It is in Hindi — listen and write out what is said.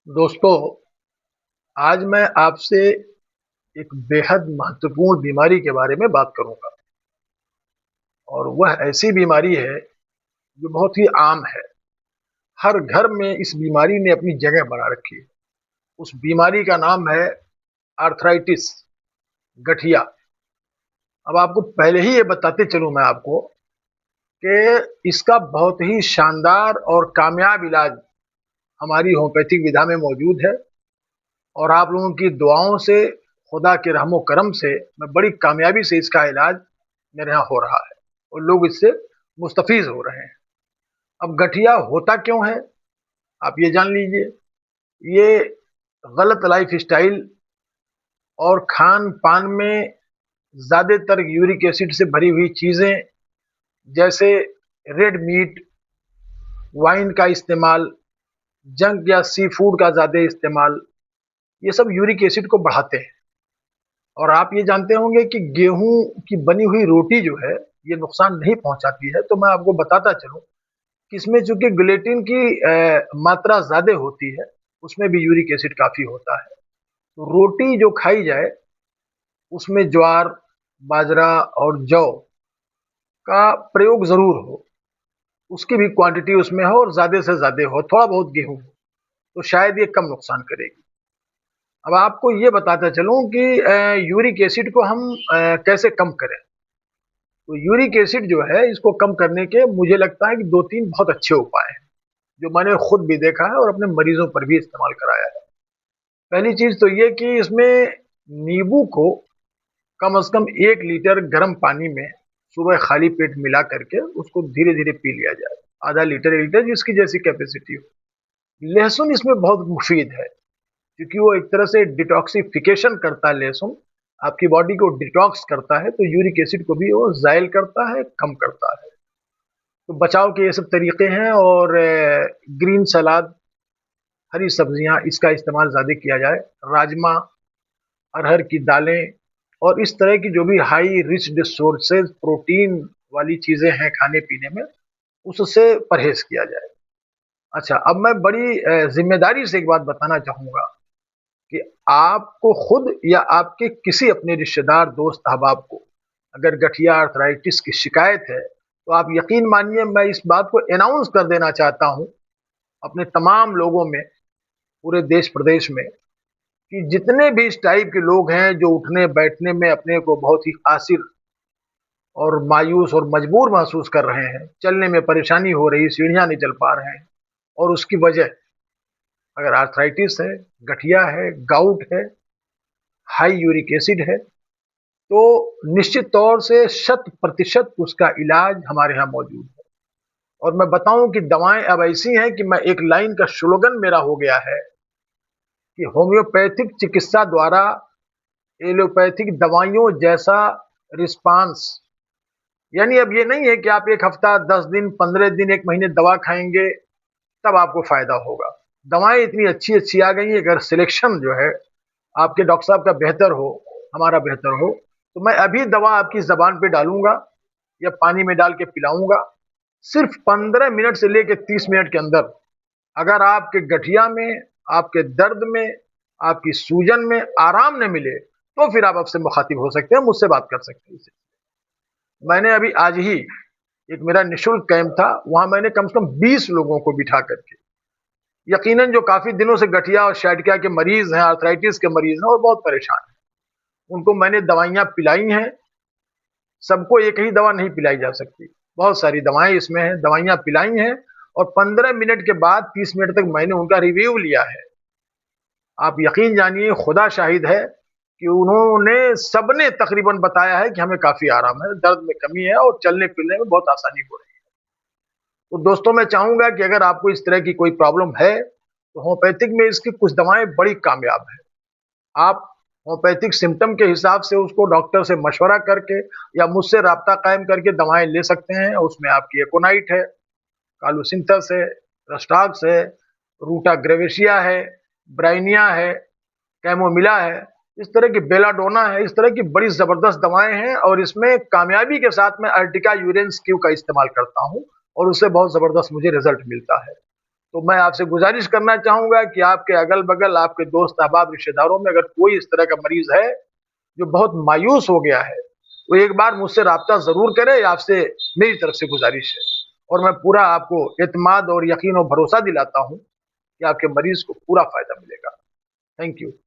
दोस्तों, आज मैं आपसे एक बेहद महत्वपूर्ण बीमारी के बारे में बात करूंगा और वह ऐसी बीमारी है जो बहुत ही आम है। हर घर में इस बीमारी ने अपनी जगह बना रखी है। उस बीमारी का नाम है आर्थराइटिस, गठिया। अब आपको पहले ही ये बताते चलूं मैं आपको कि इसका बहुत ही शानदार और कामयाब इलाज हमारी होम्योपैथिक विधा में मौजूद है और आप लोगों की दुआओं से, खुदा के रहमो करम से मैं बड़ी कामयाबी से इसका इलाज मेरे यहाँ हो रहा है और लोग इससे मुस्तफीज हो रहे हैं। अब गठिया होता क्यों है, आप ये जान लीजिए। ये गलत लाइफ स्टाइल और खान पान में ज्यादातर यूरिक एसिड से भरी हुई चीजें, जैसे रेड मीट, वाइन का इस्तेमाल, जंक या सी फूड का ज्यादा इस्तेमाल, ये सब यूरिक एसिड को बढ़ाते हैं। और आप ये जानते होंगे कि गेहूं की बनी हुई रोटी जो है ये नुकसान नहीं पहुंचाती है। तो मैं आपको बताता चलूं कि इसमें चूंकि ग्लेटिन की मात्रा ज्यादा होती है, उसमें भी यूरिक एसिड काफी होता है। तो रोटी जो खाई जाए उसमें ज्वार, बाजरा और जौ का प्रयोग जरूर हो, उसकी भी क्वांटिटी उसमें हो और ज्यादा से ज्यादा हो। थोड़ा बहुत गेहूं हो तो शायद ये कम नुकसान करेगी। अब आपको ये बताता चलूं कि यूरिक एसिड को हम कैसे कम करें। तो यूरिक एसिड जो है इसको कम करने के मुझे लगता है कि दो तीन बहुत अच्छे उपाय हैं जो मैंने खुद भी देखा है और अपने मरीजों पर भी इस्तेमाल कराया है। पहली चीज तो ये कि इसमें नींबू को कम से कम 1 लीटर गर्म पानी में सुबह खाली पेट मिला करके उसको धीरे धीरे पी लिया जाए। आधा लीटर 1 लीटर जिसकी जैसी कैपेसिटी हो। लहसुन इसमें बहुत मुफीद है क्योंकि वो एक तरह से डिटॉक्सिफिकेशन करता है। लहसुन आपकी बॉडी को डिटॉक्स करता है, तो यूरिक एसिड को भी वो जायल करता है, कम करता है। तो बचाव के ये सब तरीके हैं। और ग्रीन सलाद, हरी सब्जियां, इसका इस्तेमाल ज़्यादा किया जाए। राजमा, अरहर की दालें और इस तरह की जो भी हाई रिच सोर्सेज प्रोटीन वाली चीज़ें हैं खाने पीने में, उससे परहेज किया जाए। अच्छा, अब मैं बड़ी जिम्मेदारी से एक बात बताना चाहूँगा कि आपको खुद या आपके किसी अपने रिश्तेदार, दोस्त, अहबाब को अगर गठिया आर्थराइटिस की शिकायत है, तो आप यकीन मानिए मैं इस बात को अनाउंस कर देना चाहता हूं अपने तमाम लोगों में, पूरे देश प्रदेश में, कि जितने भी इस टाइप के लोग हैं जो उठने बैठने में अपने को बहुत ही कासिर और मायूस और मजबूर महसूस कर रहे हैं, चलने में परेशानी हो रही, सीढ़ियां नहीं चल पा रहे हैं, और उसकी वजह अगर आर्थराइटिस है, गठिया है, गाउट है, हाई यूरिक एसिड है, तो निश्चित तौर से 100% उसका इलाज हमारे यहाँ मौजूद है। और मैं बताऊं कि दवाएं अब ऐसी हैं कि मैं एक लाइन का स्लोगन मेरा हो गया है कि होम्योपैथिक चिकित्सा द्वारा एलोपैथिक दवाइयों जैसा रिस्पांस। यानी अब ये नहीं है कि आप एक हफ्ता, 10 दिन, 15 दिन, एक महीने दवा खाएंगे तब आपको फायदा होगा। दवाएं इतनी अच्छी अच्छी आ गई हैं, अगर सिलेक्शन जो है आपके डॉक्टर साहब का बेहतर हो, हमारा बेहतर हो, तो मैं अभी दवा आपकी जबान पे डालूंगा या पानी में डाल के पिलाऊंगा। सिर्फ 15 मिनट से लेकर 30 मिनट के अंदर अगर आपके गठिया में, आपके दर्द में, आपकी सूजन में आराम न मिले, तो फिर आप आपसे मुखातिब हो सकते हैं, मुझसे बात कर सकते हैं। मैंने अभी आज ही एक मेरा निशुल्क कैंप था, वहां मैंने कम से कम 20 लोगों को बिठा करके, यकीनन जो काफी दिनों से गठिया और शाइटिका के मरीज हैं, आर्थराइटिस के मरीज हैं और बहुत परेशान हैं, उनको मैंने दवाइयां पिलाई हैं। सबको एक ही दवा नहीं पिलाई जा सकती, बहुत सारी दवाएं इसमें हैं, दवाइयां पिलाई हैं। और 15 मिनट के बाद 30 मिनट तक मैंने उनका रिव्यू लिया है। आप यकीन जानिए, खुदा शाहिद है कि उन्होंने, सबने तकरीबन बताया है कि हमें काफी आराम है, दर्द में कमी है और चलने फिरने में बहुत आसानी हो रही है। तो दोस्तों, मैं चाहूंगा कि अगर आपको इस तरह की कोई प्रॉब्लम है तो होम्योपैथिक में इसकी कुछ दवाएं बड़ी कामयाब है। आप होम्योपैथिक सिम्टम के हिसाब से उसको डॉक्टर से मशवरा करके या मुझसे राब्ता कायम करके दवाएं ले सकते हैं। उसमें आपकी एकोनाइट है, कालुसिंथस है, रस्टाक्स है, रूटा ग्रेवेशिया है, ब्राइनिया है, कैमोमिला है, इस तरह की बेलाडोना है, इस तरह की बड़ी जबरदस्त दवाएं हैं। और इसमें कामयाबी के साथ मैं अर्टिका यूरेंस क्यू का इस्तेमाल करता हूं और उससे बहुत जबरदस्त मुझे रिजल्ट मिलता है। तो मैं आपसे गुजारिश करना चाहूँगा कि आपके अगल-बगल, आपके दोस्त अहबाब, रिश्तेदारों में अगर कोई इस तरह का मरीज़ है, जो बहुत मायूस हो गया है, तो एक बार मुझसे राब्ता ज़रूर करें, ये आपसे मेरी तरफ से गुजारिश है। और मैं पूरा आपको एतमाद और यकीन और भरोसा दिलाता हूँ कि आपके मरीज़ को पूरा फ़ायदा मिलेगा। Thank you.